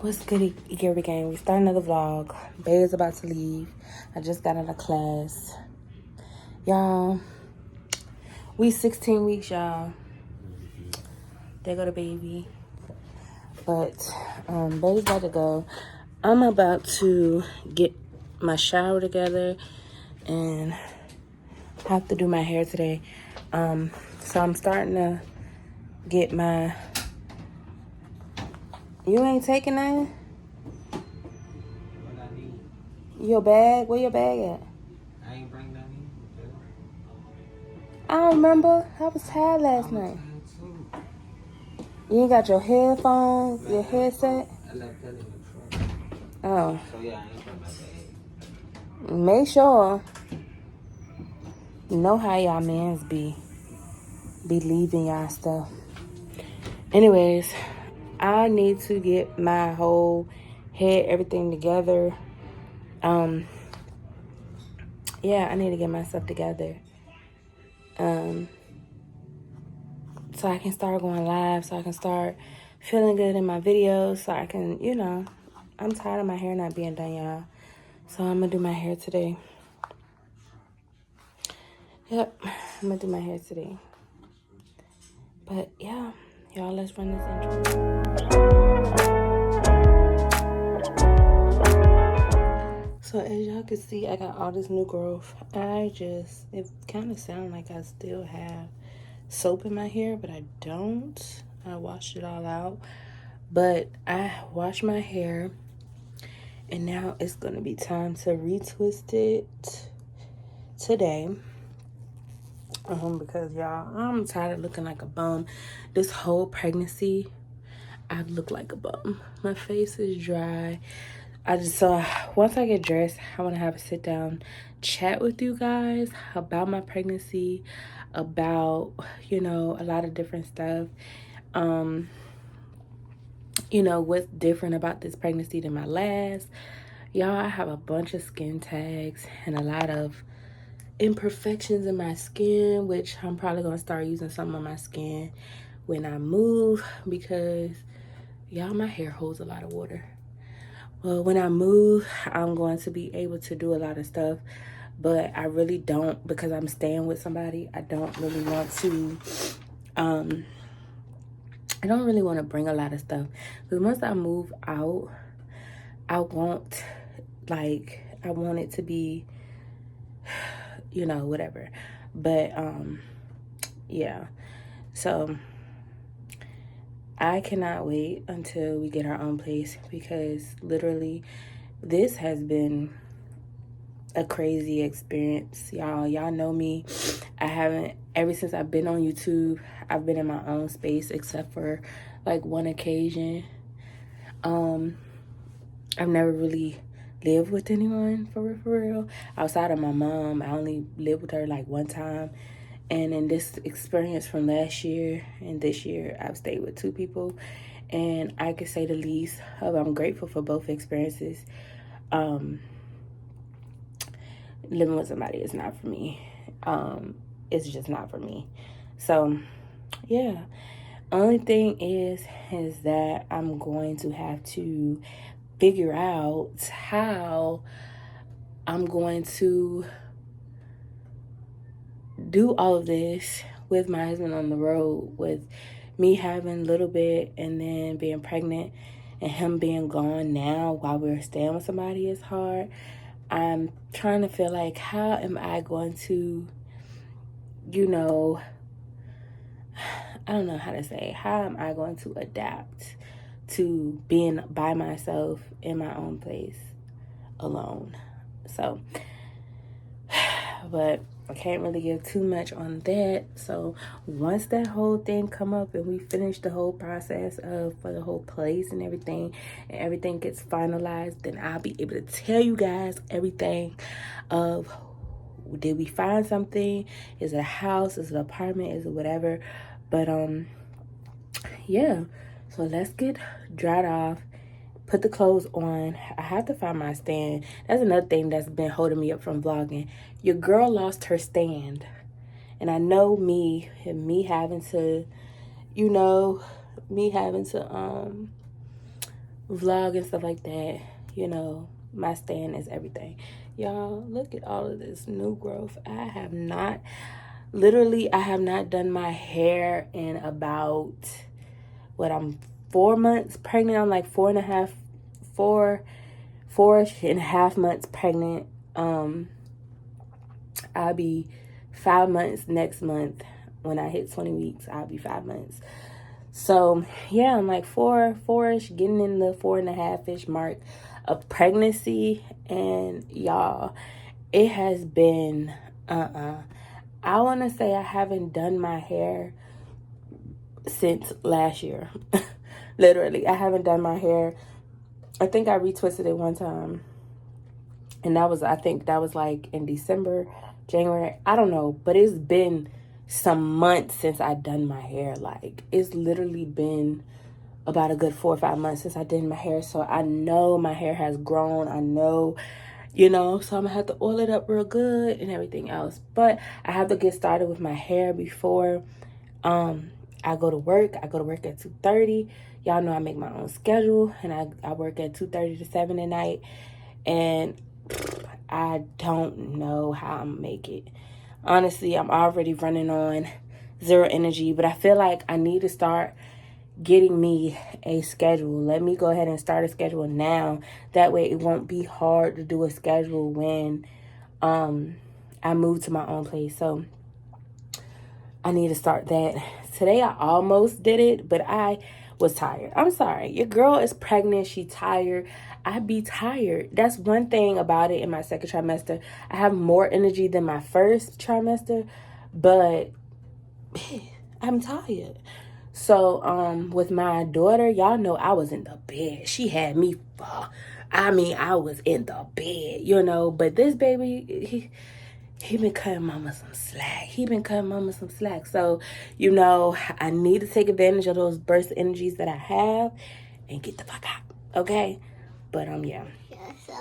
What's good, Gary Gang? We start another vlog. Bae is about to leave. I just got out of class. Y'all, we 16 weeks, y'all. There go the baby. But Bae's about to go. I'm about to get my shower together and have to do my hair today. So I'm starting to get my... You ain't taking nothing? What I need. Your bag? Where your bag at? I ain't bring that in. I don't remember. I was tired last night. You ain't got your headphones, your headset? I left that in the truck. Oh. So yeah, I ain't bring my bag. Make sure. You know how y'all mans be leaving y'all stuff. Anyways, I need to get my whole head, everything together. Yeah, I need to get my stuff together. So I can start going live, so I can start feeling good in my videos, so I can, you know, I'm tired of my hair not being done, y'all. So I'm gonna do my hair today. Yep, I'm gonna do my hair today. But yeah, y'all, let's run this intro. So as y'all can see, I got all this new growth. It kind of sounds like I still have soap in my hair, but I don't. I washed it all out. But I washed my hair, and now it's gonna be time to retwist it today. Because y'all, I'm tired of looking like a bum. This whole pregnancy, I look like a bum. My face is dry. Once I get dressed, I want to have a sit down chat with you guys about my pregnancy, about, you know, a lot of different stuff. You know, what's different about this pregnancy than my last. Y'all, I have a bunch of skin tags and a lot of imperfections in my skin, which I'm probably going to start using some of my skin when I move, because y'all, my hair holds a lot of water. Well, when I move, I'm going to be able to do a lot of stuff, but I really don't, because I'm staying with somebody. I don't really want to, I don't really want to bring a lot of stuff, because once I move out, I want it to be, you know, whatever. But, yeah. So I cannot wait until we get our own place, because literally this has been a crazy experience. Y'all know me. Ever since I've been on YouTube, I've been in my own space except for like one occasion. I've never really lived with anyone for real. Outside of my mom, I only lived with her like one time. And in this experience from last year and this year, I've stayed with two people. And I could say the least of, I'm grateful for both experiences. Living with somebody is not for me. It's just not for me. So, yeah. Only thing is that I'm going to have to figure out how I'm going to do all of this with my husband on the road, with me having a little bit and then being pregnant and him being gone now while we're staying with somebody is hard. I'm trying to feel like, how am I going to, you know, I don't know how to say, how am I going to adapt to being by myself in my own place alone? So, but I can't really give too much on that. So once that whole thing come up and we finish the whole process for the whole place and everything gets finalized, then I'll be able to tell you guys everything of, did we find something? Is it a house? Is it an apartment? Is it whatever? But yeah. So let's get dried off. Put the clothes on. I have to find my stand. That's another thing that's been holding me up from vlogging. Your girl lost her stand. And I know me having to, you know, vlog and stuff like that, you know, my stand is everything. Y'all, look at all of this new growth. I have not done my hair in about, I'm 4 months pregnant. I'm like 4.5 months pregnant. I'll be 5 months next month. When I hit 20 weeks, I'll be 5 months. So yeah, I'm like four-ish, getting in the 4.5-ish mark of pregnancy. And y'all, it has been I want to say I haven't done my hair since last year. Literally, I haven't done my hair. I think I retwisted it one time, and I think that was like in December, January, I don't know, but it's been some months since I done my hair. Like, it's literally been about a good 4 or 5 months since I did my hair. So I know my hair has grown. I know, so I'm gonna have to oil it up real good and everything else. But I have to get started with my hair before I go to work. I go to work at 2:30. Y'all know I make my own schedule, and I work at 2:30 to 7 at night. And I don't know how I'm gonna make it. Honestly, I'm already running on zero energy, but I feel like I need to start getting me a schedule. Let me go ahead and start a schedule now. That way it won't be hard to do a schedule when I move to my own place. So I need to start that. Today I almost did it, but I was tired. I'm sorry. Your girl is pregnant. She tired. I be tired. That's one thing about it in my second trimester. I have more energy than my first trimester, but I'm tired. So, with my daughter, y'all know I was in the bed. She had me, I was in the bed, but this baby, he been cutting mama some slack. So, I need to take advantage of those burst energies that I have and get the fuck out. Okay? But, yeah. Yeah, so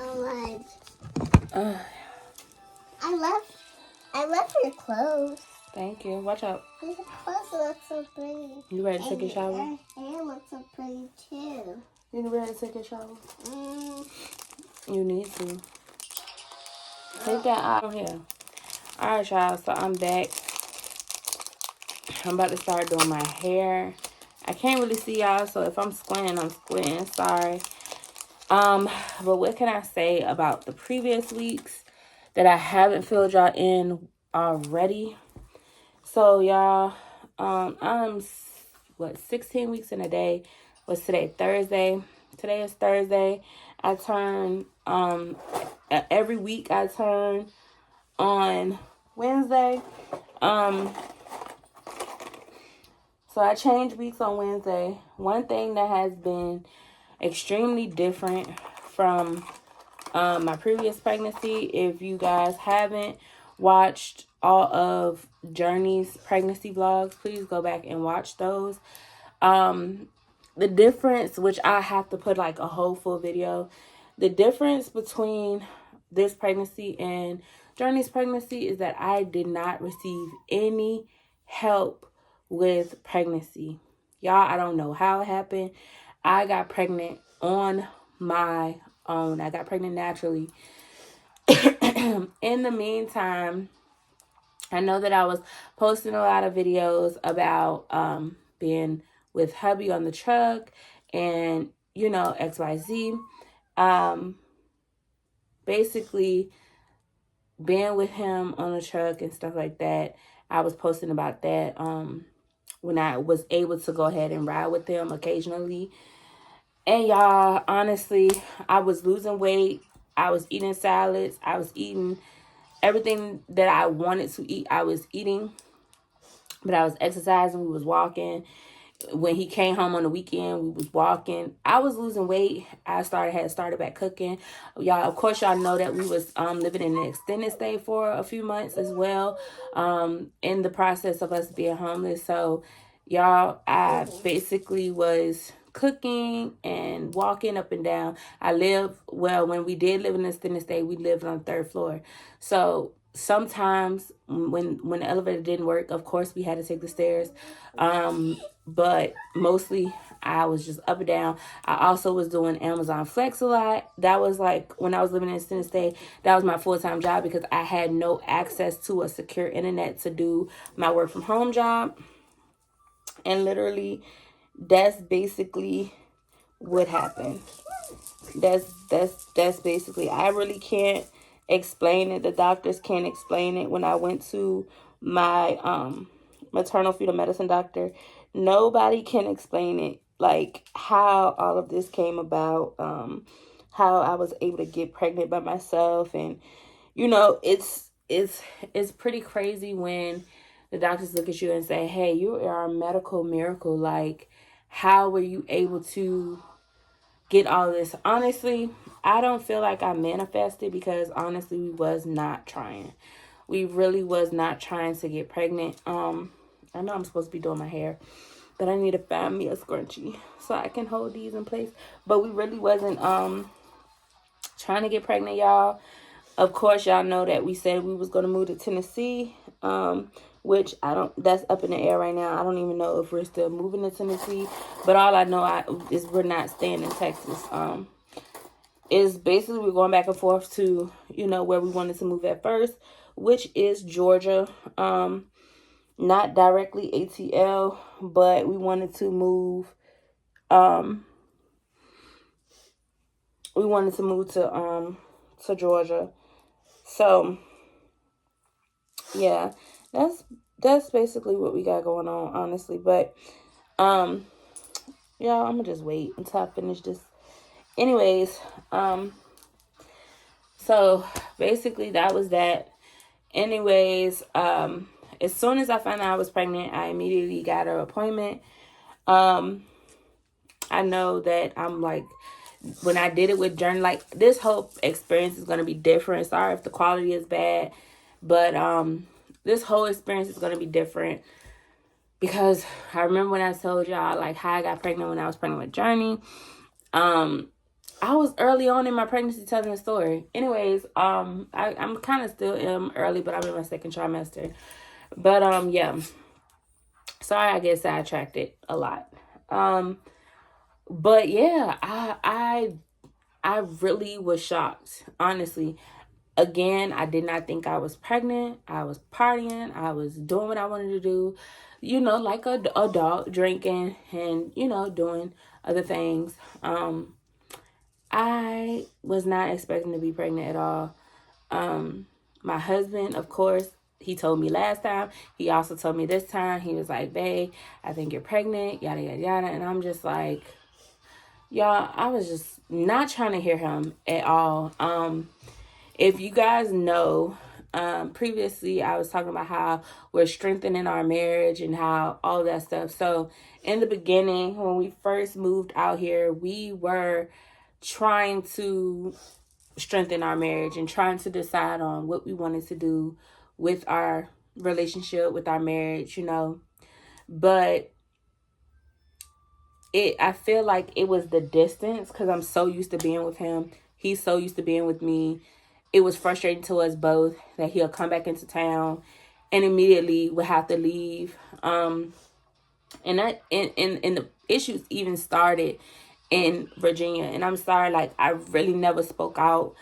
much. I love your clothes. Thank you. Watch out. Your clothes look so pretty. You ready to take a shower? Your hair looks so pretty too. You ready to take a shower? You need to. Take that out here. Alright, y'all. So I'm back. I'm about to start doing my hair. I can't really see y'all, so if I'm squinting, I'm squinting. Sorry. But what can I say about the previous weeks that I haven't filled y'all in already? So y'all, I'm 16 weeks in a day. What's today? Thursday. Today is Thursday. I turn every week I turn on Wednesday. So I change weeks on Wednesday. One thing that has been extremely different from my previous pregnancy, if you guys haven't watched all of Journey's pregnancy vlogs, please go back and watch those. The difference, which I have to put like a whole full video, the difference between this pregnancy and Journey's pregnancy is that I did not receive any help with pregnancy. Y'all, I don't know how it happened. I got pregnant on my own. I got pregnant naturally. In the meantime, I know that I was posting a lot of videos about being with hubby on the truck and, XYZ. Basically, being with him on the truck and stuff like that. I was posting about that when I was able to go ahead and ride with him occasionally. And y'all, honestly, I was losing weight. I was eating salads. I was eating everything that I wanted to eat. I was eating, but I was exercising. We was walking. When he came home on the weekend, we was walking. I was losing weight. I had started back cooking. Y'all, of course, y'all know that we was living in an extended stay for a few months as well. In the process of us being homeless. So, y'all, I basically was cooking and walking up and down. When we did live in an extended stay, we lived on the third floor. So sometimes when the elevator didn't work, of course we had to take the stairs. But mostly I was just up and down. I also was doing Amazon Flex a lot. That was like when I was living in Tennessee State, that was my full-time job because I had no access to a secure internet to do my work from home job. And literally, that's basically what happened. That's basically, I really can't explain it. The doctors can't explain it. When I went to my maternal fetal medicine doctor, nobody can explain it, like how all of this came about, how I was able to get pregnant by myself. And it's pretty crazy when the doctors look at you and say, hey, you are a medical miracle. Like, how were you able to get all this? Honestly, I don't feel like I manifested, because honestly, we was not trying. We really was not trying to get pregnant. I know I'm supposed to be doing my hair, but I need to find me a scrunchie so I can hold these in place. But we really wasn't trying to get pregnant, y'all. Of course, y'all know that we said we was going to move to Tennessee, which that's up in the air right now. I don't even know if we're still moving to Tennessee, but all I know is we're not staying in Texas. Is basically we're going back and forth to, where we wanted to move at first, which is Georgia. Not directly ATL, but we wanted to move, to Georgia. So yeah, that's basically what we got going on, honestly. But y'all, I'm gonna just wait until I finish this. Anyways, so basically that was that. Anyways, as soon as I found out I was pregnant, I immediately got an appointment. I know that I'm like, when I did it with Journey, like, this whole experience is going to be different. Sorry if the quality is bad, but this whole experience is going to be different, because I remember when I told y'all like how I got pregnant when I was pregnant with Journey. I was early on in my pregnancy telling the story. Anyways, I'm kind of still early, but I'm in my second trimester. But yeah, sorry I get sidetracked a lot. But yeah, I really was shocked, honestly. Again, I did not think I was pregnant. I was partying. I was doing what I wanted to do, like a adult, drinking and, doing other things. I was not expecting to be pregnant at all. My husband, of course, he told me last time. He also told me this time. He was like, babe, I think you're pregnant, yada, yada, yada. And I'm just like, y'all, I was just not trying to hear him at all. If you guys know, previously I was talking about how we're strengthening our marriage and how all that stuff. So in the beginning, when we first moved out here, we were trying to strengthen our marriage and trying to decide on what we wanted to do with our relationship, with our marriage, But I feel like it was the distance, because I'm so used to being with him. He's so used to being with me. It was frustrating to us both that he'll come back into town and immediately would have to leave. And the issues even started in Virginia. And I'm sorry, like, I really never spoke out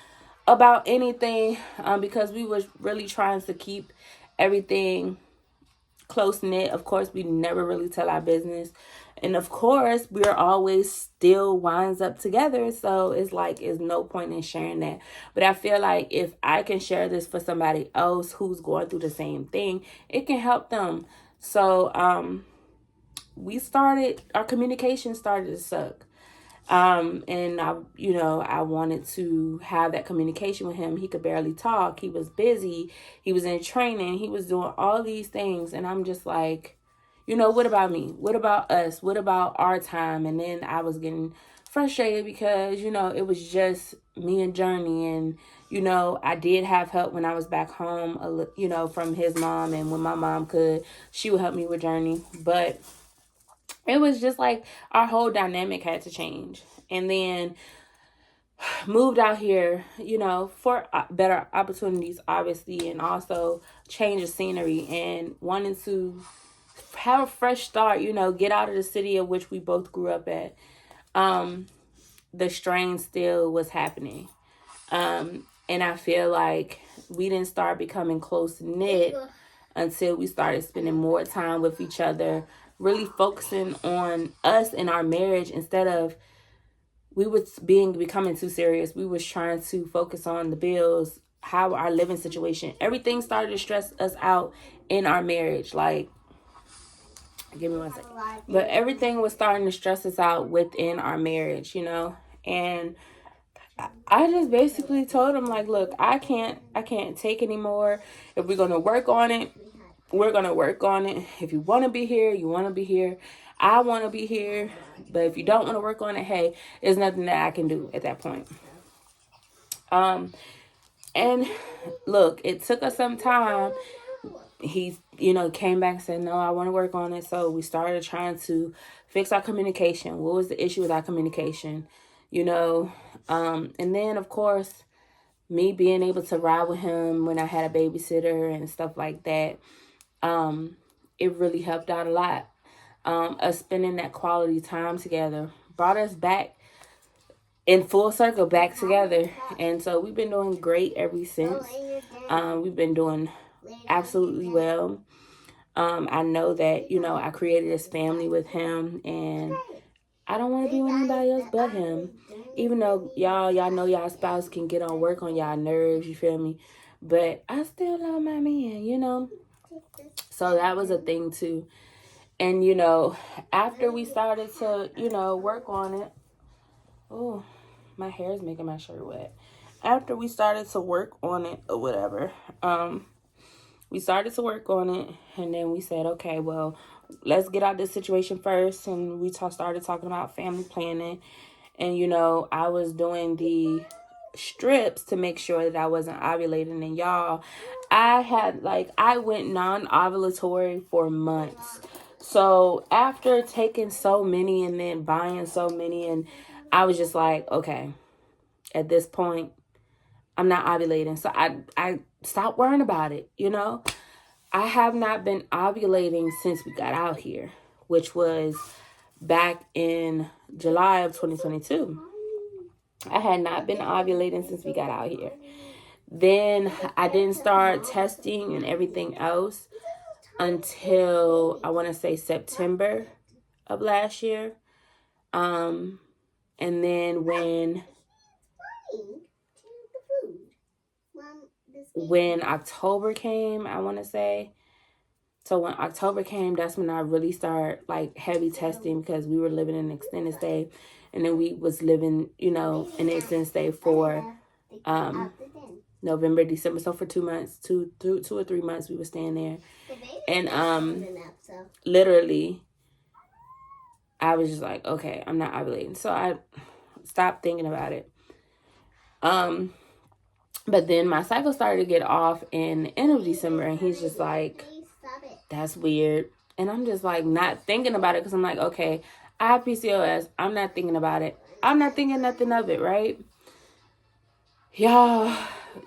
about anything, because we were really trying to keep everything close knit. Of course, we never really tell our business. And of course, we're always still winds up together. So it's like, there's no point in sharing that. But I feel like if I can share this for somebody else who's going through the same thing, it can help them. So our communication started to suck. And I wanted to have that communication with him. He could barely talk. He was busy. He was in training. He was doing all these things. And I'm just like, what about me? What about us? What about our time? And then I was getting frustrated because, it was just me and Journey. And, I did have help when I was back home, from his mom. And when my mom could, she would help me with Journey. But it was just like our whole dynamic had to change. And then moved out here, for better opportunities, obviously, and also change of scenery and wanting to have a fresh start, you know, get out of the city of which we both grew up at. The strain still was happening. And I feel like we didn't start becoming close knit until we started spending more time with each other, really focusing on us and our marriage instead of becoming too serious. We was trying to focus on the bills, how our living situation, everything started to stress us out in our marriage. Like, give me one second. But everything was starting to stress us out within our marriage, you know? And I just basically told him, like, look, I can't take anymore. If we're going to work on it, we're going to work on it. If you want to be here, you want to be here. I want to be here. But if you don't want to work on it, hey, there's nothing that I can do at that point. And look, it took us some time. He, you know, came back and said, no, I want to work on it. So we started trying to fix our communication. What was the issue with our communication? You know, and then, of course, me being able to ride with him when I had a babysitter and stuff like that, it really helped out a lot. Us spending that quality time together brought us back in full circle back together. And so we've been doing great ever since. We've been doing absolutely well. I know that, you know, I created this family with him, and I don't want to be with anybody else but him. Even though y'all know y'all spouse can get on work on y'all nerves, you feel me? But I still love my man, you know? So that was a thing too. And, you know, after we started to, you know, work on it. Oh, my hair is making my shirt wet. After we started to work on it or whatever, we started to work on it, and then we said, okay, well, let's get out this situation first. And we started talking about family planning. And, you know, I was doing the strips to make sure that I wasn't ovulating. And y'all, I went non-ovulatory for months. So after taking so many and then buying so many, and I was just like, okay, at this point, I'm not ovulating. So I stopped worrying about it, you know. I have not been ovulating since we got out here, which was back in July of 2022. I had not been ovulating since we got out here. Then I didn't start testing and everything else until I want to say September of last year. And then when October came, I want to say. So when October came, that's when I really started like heavy testing, because we were living in an extended stay. And then we was living, you know, in an extended stay for November, December. So for 2 months, two or 3 months, we were staying there. And literally, I was just like, okay, I'm not ovulating. So I stopped thinking about it. But then my cycle started to get off in the end of December, and he's just like, that's weird. And I'm just like not thinking about it, because I'm like, okay, I have PCOS. I'm not thinking about it. I'm not thinking nothing of it, right? Y'all,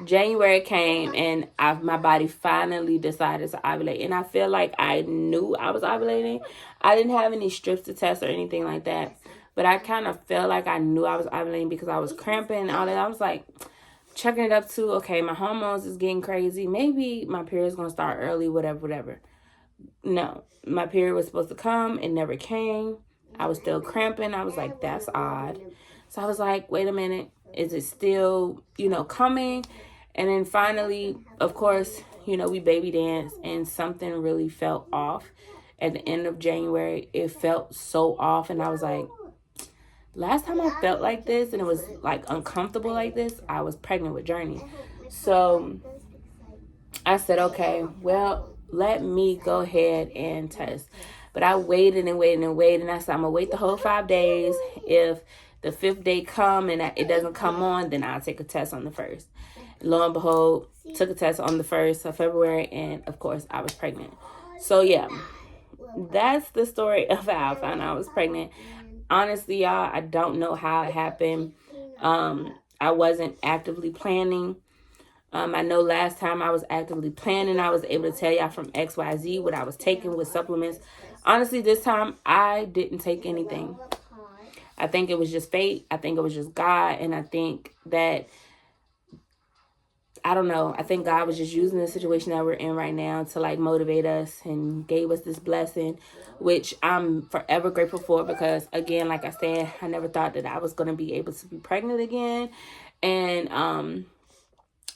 January came, and my body finally decided to ovulate. And I feel like I knew I was ovulating. I didn't have any strips to test or anything like that. But I kind of felt like I knew I was ovulating because I was cramping and all that. I was like checking it up too. Okay, my hormones is getting crazy. Maybe my period's going to start early, whatever. No, my period was supposed to come. It never came. I was still cramping. I was like, that's odd. So I was like, wait a minute. Is it still, you know, coming? And then finally, of course, you know, we baby danced, and something really felt off. At the end of January, it felt so off. And I was like, last time I felt like this and it was like uncomfortable like this, I was pregnant with Journey. So I said, okay, well, let me go ahead and test. But I waited. And I said, I'm going to wait the whole 5 days. If the 5th day come and it doesn't come on, then I'll take a test on the 1st. Lo and behold, took a test on the 1st of February, and of course I was pregnant. So yeah, that's the story of how I found out I was pregnant. Honestly, y'all, I don't know how it happened. I wasn't actively planning. I know last time I was actively planning, I was able to tell y'all from XYZ what I was taking with supplements. Honestly, this time I didn't take anything. I think it was just fate. I think it was just God. And I think that, I don't know, I think God was just using the situation that we're in right now to like motivate us and gave us this blessing, which I'm forever grateful for, because again, like I said, I never thought that I was going to be able to be pregnant again. And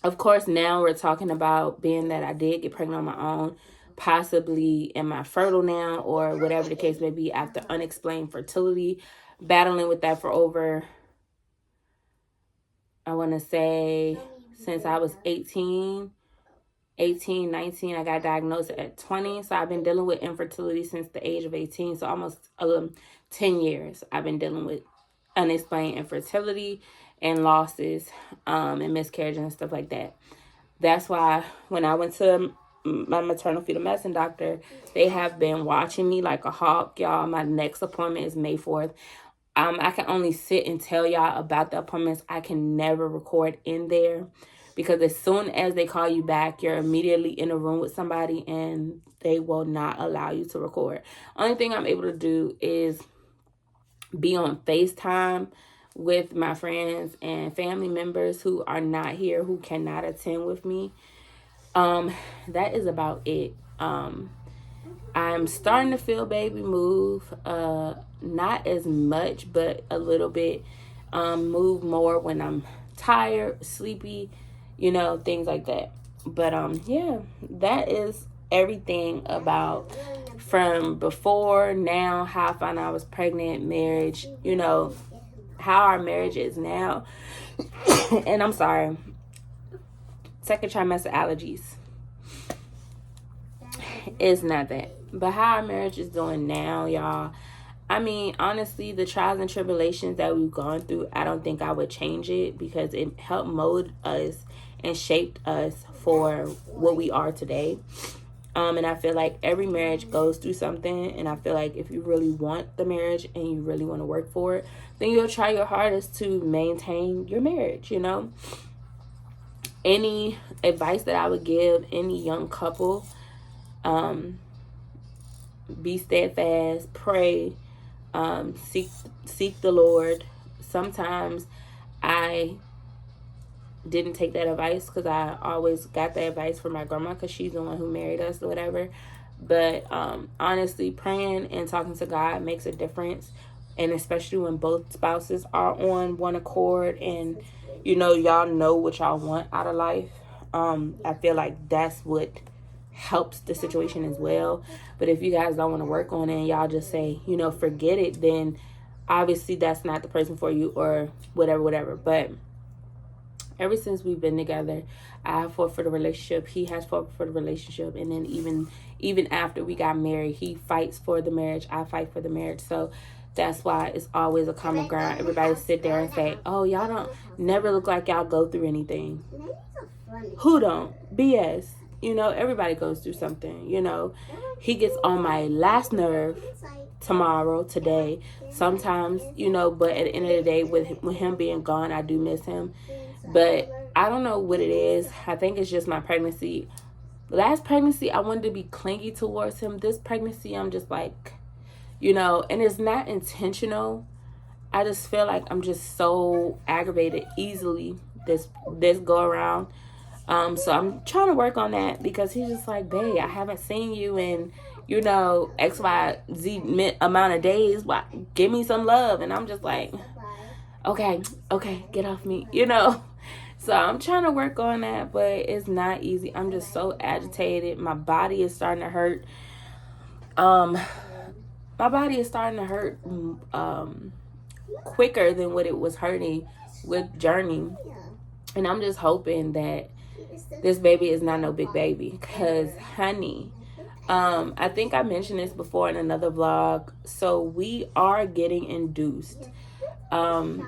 of course, now we're talking about being that I did get pregnant on my own, possibly am I fertile now, or whatever the case may be, after unexplained fertility, battling with that for over, I want to say, since I was 19. I got diagnosed at 20. So I've been dealing with infertility since the age of 18. So almost 10 years I've been dealing with unexplained infertility and losses and miscarriage and stuff like that. That's why when I went to my maternal fetal medicine doctor, they have been watching me like a hawk, y'all. My next appointment is May 4th. I can only sit and tell y'all about the appointments. I can never record in there, because as soon as they call you back, you're immediately in a room with somebody and they will not allow you to record. Only thing I'm able to do is be on FaceTime with my friends and family members who are not here, who cannot attend with me. That is about it. I'm starting to feel baby move. Not as much, but a little bit. Move more when I'm tired, sleepy, things like that. But yeah, that is everything about from before, now, how I found out I was pregnant, marriage, how our marriage is now. And I'm sorry, second trimester allergies. It's not that. But how our marriage is doing now, y'all. I mean, honestly, the trials and tribulations that we've gone through, I don't think I would change it, because it helped mold us and shaped us for what we are today. And I feel like every marriage goes through something. And I feel like if you really want the marriage and you really want to work for it, then you'll try your hardest to maintain your marriage, Any advice that I would give any young couple, be steadfast, pray, seek the Lord. Sometimes I didn't take that advice, because I always got that advice from my grandma, because she's the one who married us or whatever. But honestly, praying and talking to God makes a difference. And especially when both spouses are on one accord and, y'all know what y'all want out of life. I feel like that's what helps the situation as well. But if you guys don't want to work on it and y'all just say, forget it, then obviously that's not the person for you, or whatever. But ever since we've been together, I have fought for the relationship. He has fought for the relationship. And then even after we got married, he fights for the marriage. I fight for the marriage. So that's why it's always a common ground. Everybody sit there and say, oh, y'all don't never look like y'all go through anything. Who don't? BS. Everybody goes through something. He gets on my last nerve today. Sometimes, but at the end of the day, with him being gone, I do miss him. But I don't know what it is. I think it's just my pregnancy. Last pregnancy, I wanted to be clingy towards him. This pregnancy, I'm just like, and it's not intentional. I just feel like I'm just so aggravated easily this go around. So I'm trying to work on that, because he's just like, babe, I haven't seen you in, XYZ amount of days. Why? Give me some love. And I'm just like, okay, get off me, So I'm trying to work on that, but it's not easy. I'm just so agitated. My body is starting to hurt. Quicker than what it was hurting with Journey. And I'm just hoping that this baby is not no big baby, because honey, I think I mentioned this before in another vlog. So we are getting induced, and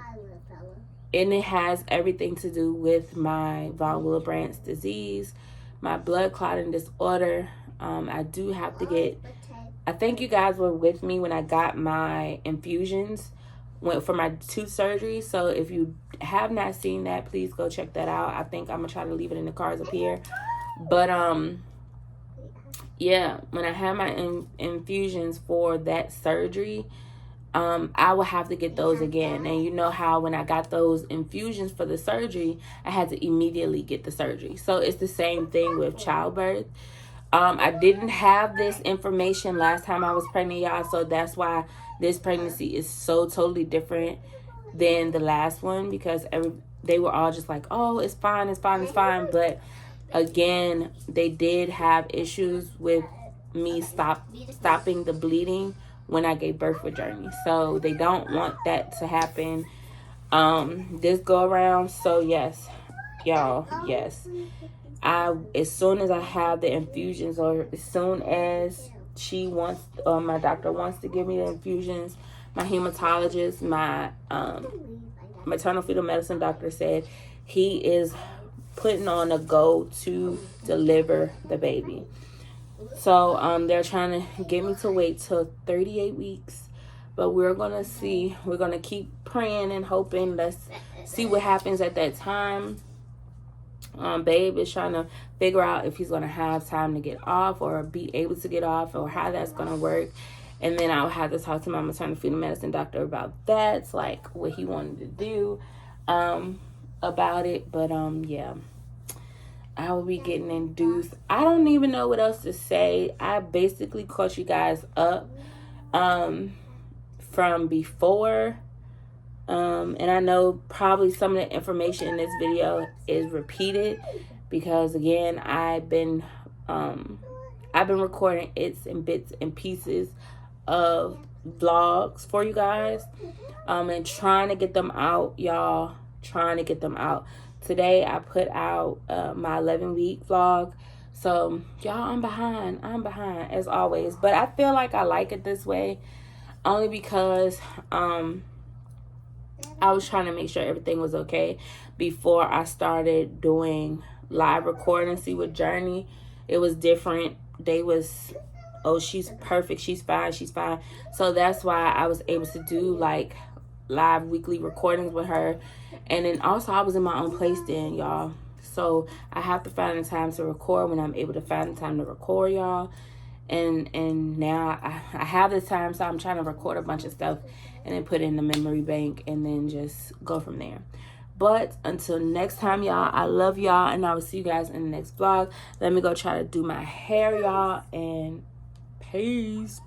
it has everything to do with my von Willebrand's disease, my blood clotting disorder. I do have to get, I think you guys were with me when I got my infusions went for my 2 surgeries. So if you have not seen that, please go check that out. I think I'm gonna try to leave it in the cards up here. But yeah, when I had my infusions for that surgery, I will have to get those again. And you know how when I got those infusions for the surgery, I had to immediately get the surgery. So it's the same thing with childbirth. I didn't have this information last time I was pregnant, y'all. So that's why this pregnancy is so totally different than the last one, because they were all just like, oh, it's fine, it's fine, it's fine. But again, they did have issues with me stopping the bleeding when I gave birth with Journey. So they don't want that to happen this go around. So yes, y'all, yes. As soon as I have the infusions, or as soon as my doctor wants to give me the infusions, my hematologist, my maternal fetal medicine doctor said he is putting on a go to deliver the baby. So they're trying to get me to wait till 38 weeks. But we're going to see. We're going to keep praying and hoping. Let's see what happens at that time. Babe is trying to figure out if he's going to have time to get off or be able to get off, or how that's going to work. And then I'll have to talk to my maternal fetal medicine doctor about that, like what he wanted to do about it. But yeah, I will be getting induced. I don't even know what else to say. I basically caught you guys up from before. And I know probably some of the information in this video is repeated, because again, I've been recording bits and pieces of vlogs for you guys, and trying to get them out, y'all. Trying to get them out. Today I put out my 11-week vlog. So y'all, I'm behind as always, but I feel like I like it this way, only because I was trying to make sure everything was okay before I started doing live recording. See, with Journey, it was different. They was, oh, she's perfect, she's fine. So that's why I was able to do like live weekly recordings with her. And then also I was in my own place then, y'all. So I have to find the time to record when I'm able to find the time to record, y'all. And now I have the time, so I'm trying to record a bunch of stuff and then put it in the memory bank and then just go from there. But until next time, y'all, I love y'all, and I will see you guys in the next vlog. Let me go try to do my hair, y'all, and peace.